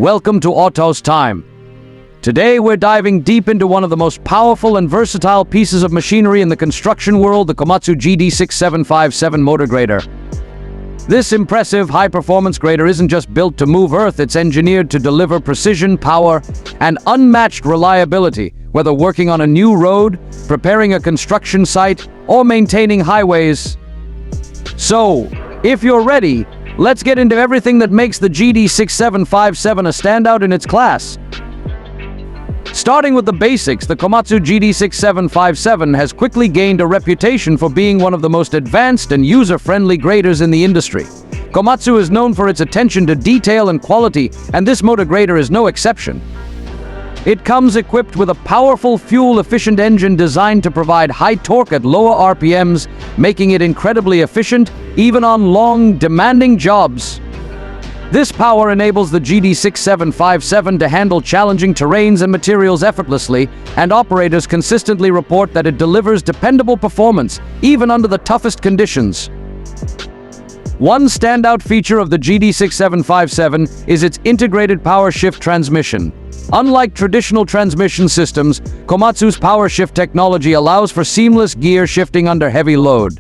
Welcome to Autoz Time. Today we're diving deep into one of the most powerful and versatile pieces of machinery in the construction world, the KOMATSU GD675-7 motor grader. This impressive high-performance grader isn't just built to move earth, it's engineered to deliver precision, power, and unmatched reliability, whether working on a new road, preparing a construction site, or maintaining highways. So, if you're ready, let's get into everything that makes the GD675-7 a standout in its class. Starting with the basics, the KOMATSU GD675-7 has quickly gained a reputation for being one of the most advanced and user-friendly graders in the industry. KOMATSU is known for its attention to detail and quality, and this motor grader is no exception. It comes equipped with a powerful fuel-efficient engine designed to provide high torque at lower RPMs, making it incredibly efficient, even on long, demanding jobs. This power enables the GD675-7 to handle challenging terrains and materials effortlessly, and operators consistently report that it delivers dependable performance, even under the toughest conditions. One standout feature of the GD675-7 is its integrated power shift transmission. Unlike traditional transmission systems, KOMATSU's power shift technology allows for seamless gear shifting under heavy load.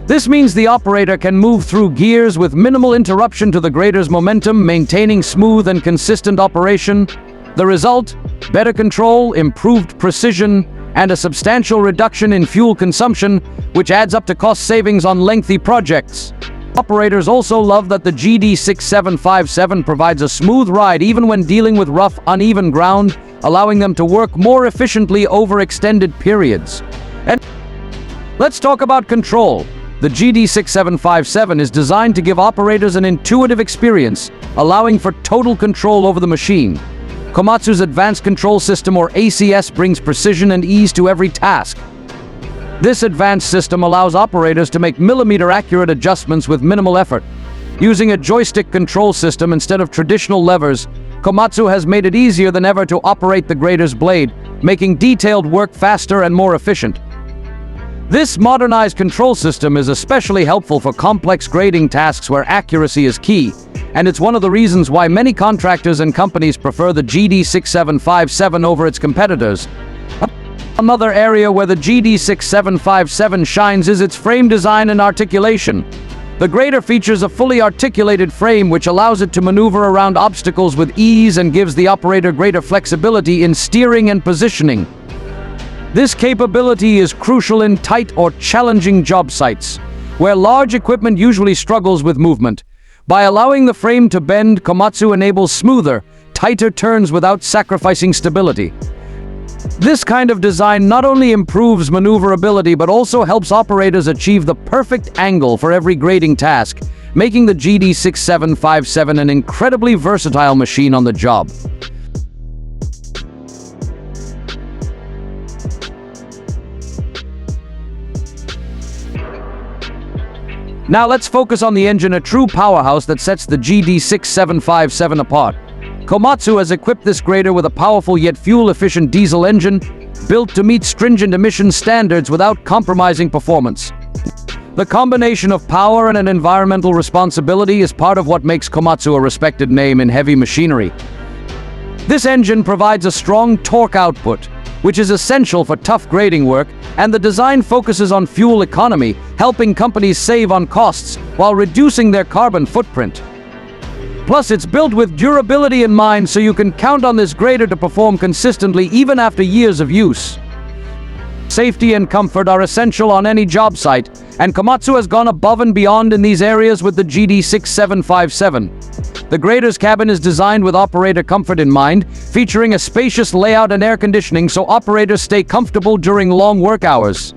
This means the operator can move through gears with minimal interruption to the grader's momentum, maintaining smooth and consistent operation. The result? Better control, improved precision, and a substantial reduction in fuel consumption, which adds up to cost savings on lengthy projects. Operators also love that the GD675-7 provides a smooth ride even when dealing with rough, uneven ground, allowing them to work more efficiently over extended periods. And let's talk about control. The GD675-7 is designed to give operators an intuitive experience, allowing for total control over the machine. KOMATSU's Advanced Control System, or ACS, brings precision and ease to every task. This advanced system allows operators to make millimeter-accurate adjustments with minimal effort. Using a joystick control system instead of traditional levers, KOMATSU has made it easier than ever to operate the grader's blade, making detailed work faster and more efficient. This modernized control system is especially helpful for complex grading tasks where accuracy is key, and it's one of the reasons why many contractors and companies prefer the GD675-7 over its competitors. Another area where the GD675-7 shines is its frame design and articulation. The grader features a fully articulated frame which allows it to maneuver around obstacles with ease and gives the operator greater flexibility in steering and positioning. This capability is crucial in tight or challenging job sites, where large equipment usually struggles with movement. By allowing the frame to bend, KOMATSU enables smoother, tighter turns without sacrificing stability. This kind of design not only improves maneuverability but also helps operators achieve the perfect angle for every grading task, making the GD675-7 an incredibly versatile machine on the job. Now let's focus on the engine, a true powerhouse that sets the GD675-7 apart. KOMATSU has equipped this grader with a powerful yet fuel-efficient diesel engine, built to meet stringent emission standards without compromising performance. The combination of power and an environmental responsibility is part of what makes KOMATSU a respected name in heavy machinery. This engine provides a strong torque output, which is essential for tough grading work, and the design focuses on fuel economy, helping companies save on costs while reducing their carbon footprint. Plus, it's built with durability in mind, so you can count on this grader to perform consistently even after years of use. Safety and comfort are essential on any job site, and KOMATSU has gone above and beyond in these areas with the GD675-7. The grader's cabin is designed with operator comfort in mind, featuring a spacious layout and air conditioning so operators stay comfortable during long work hours.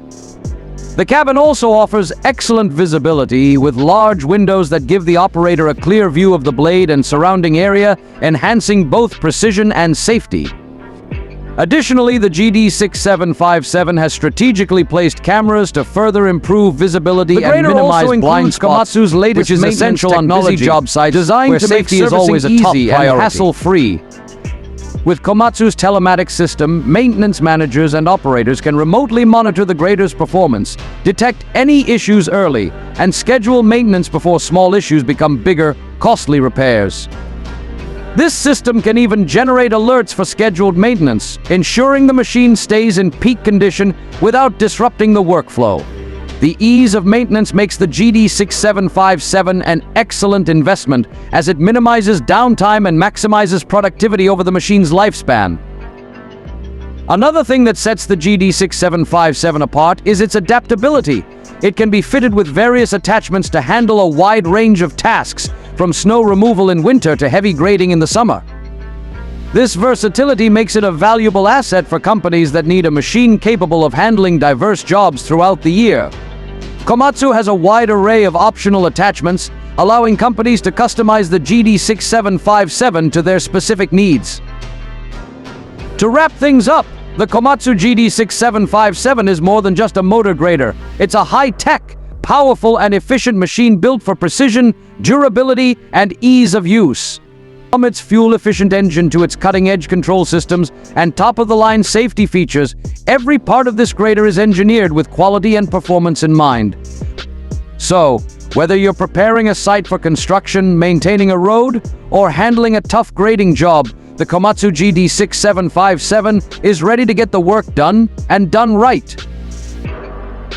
The cabin also offers excellent visibility with large windows that give the operator a clear view of the blade and surrounding area, enhancing both precision and safety. Additionally, the GD675-7 has strategically placed cameras to further improve visibility and minimize blind spots, KOMATSU's latest, which is essential on busy job sites designed where safety is always a top priority and hassle-free. With KOMATSU's telematics system, maintenance managers and operators can remotely monitor the grader's performance, detect any issues early, and schedule maintenance before small issues become bigger, costly repairs. This system can even generate alerts for scheduled maintenance, ensuring the machine stays in peak condition without disrupting the workflow. The ease of maintenance makes the GD675-7 an excellent investment, as it minimizes downtime and maximizes productivity over the machine's lifespan. Another thing that sets the GD675-7 apart is its adaptability. It can be fitted with various attachments to handle a wide range of tasks, from snow removal in winter to heavy grading in the summer. This versatility makes it a valuable asset for companies that need a machine capable of handling diverse jobs throughout the year. Komatsu has a wide array of optional attachments, allowing companies to customize the GD675-7 to their specific needs. To wrap things up, the Komatsu GD675-7 is more than just a motor grader. It's a high-tech, powerful and efficient machine built for precision, durability, and ease of use. From its fuel-efficient engine to its cutting-edge control systems and top-of-the-line safety features, every part of this grader is engineered with quality and performance in mind. So, whether you're preparing a site for construction, maintaining a road, or handling a tough grading job, the Komatsu GD675-7 is ready to get the work done, and done right.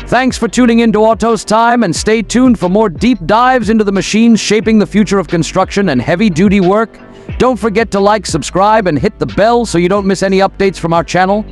Thanks for tuning in to Autoz Time, and stay tuned for more deep dives into the machines shaping the future of construction and heavy-duty work. Don't forget to like, subscribe, and hit the bell so you don't miss any updates from our channel.